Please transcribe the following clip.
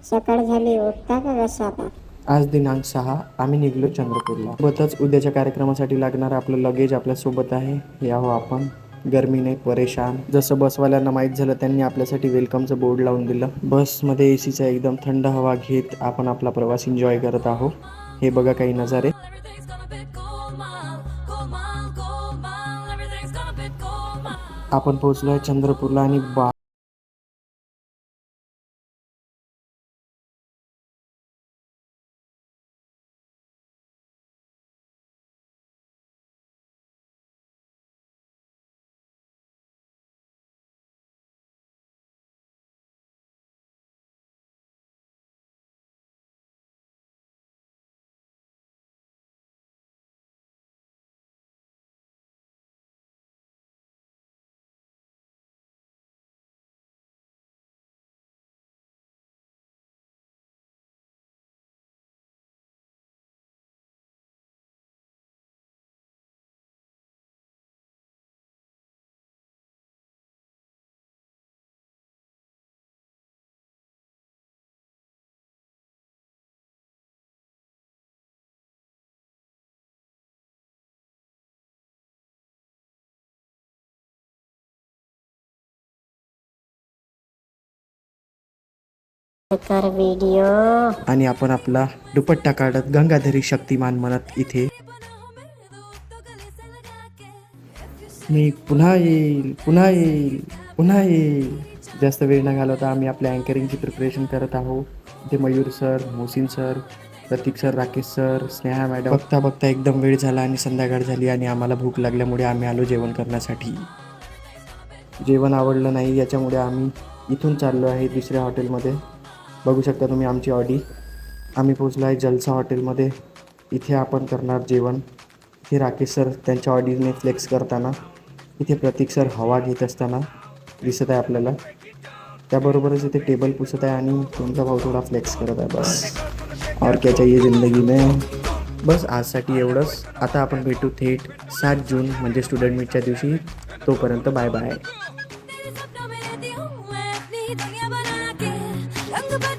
सकाळ झाली, उठता का कसा आता? आज दिनांक 6 आम्ही निघलो चंद्रपूरला. सोबतच उद्याच्या कार्यक्रमासाठी लागणार आपलं लगेज आपल्या सोबत आहे. यावं आपण गरमीने परेशान. जसं बसवाल्यांना माहीत झालं त्यांनी आपल्यासाठी वेलकमचं बोर्ड लावून दिलं. बसमध्ये एसीचा एकदम थंड हवा घेत आपण आपला प्रवास एन्जॉय करत आहोत. हे बघा काही नजारे. आपण पोहोचलोय चंद्रपूरला आणि कर व्हिडिओ. आणि आपण आपला दुपट्टा काढत गंगाधरी शक्तिमान म्हणत इथे मी पुन्हा येईल, पुन्हा येईल, पुन्हा येईल. जास्त वेळ न घालवता आम्ही आपल्या अँकरिंगची प्रिपरेशन करत आहोत. ते Mayur sir, Mohsin sir, Prateek sir, Rakesh sir, Sneha madam. बघता बघता एकदम वेळ झाला आणि संध्याकाळ झाली आणि आम्हाला भूक लागल्यामुळे आम्ही आलो जेवण करण्यासाठी. जेवण आवडलं नाही याच्यामुळे आम्ही इथून चाललो आहे दुसऱ्या हॉटेलमध्ये. बघू शकता तुम्ही आमची ऑडी. आम्ही पोचलो आहे जलसा हॉटेलमध्ये. इथे आपण करणार जेवण. इथे राकेश सर त्यांच्या ऑडीने फ्लेक्स करताना, इथे प्रतीक सर हवा घेत असताना दिसत आहे आपल्याला. त्याबरोबरच इथे टेबल पुसत आहे आणि तुमचा भाऊ थोडा फ्लेक्स करत आहे. बस और क्या चाहिए जिंदगी में. बस आजसाठी एवढंच. आता आपण भेटू थेट 7 जून म्हणजे स्टुडंट मीटच्या दिवशी. तोपर्यंत बाय बाय.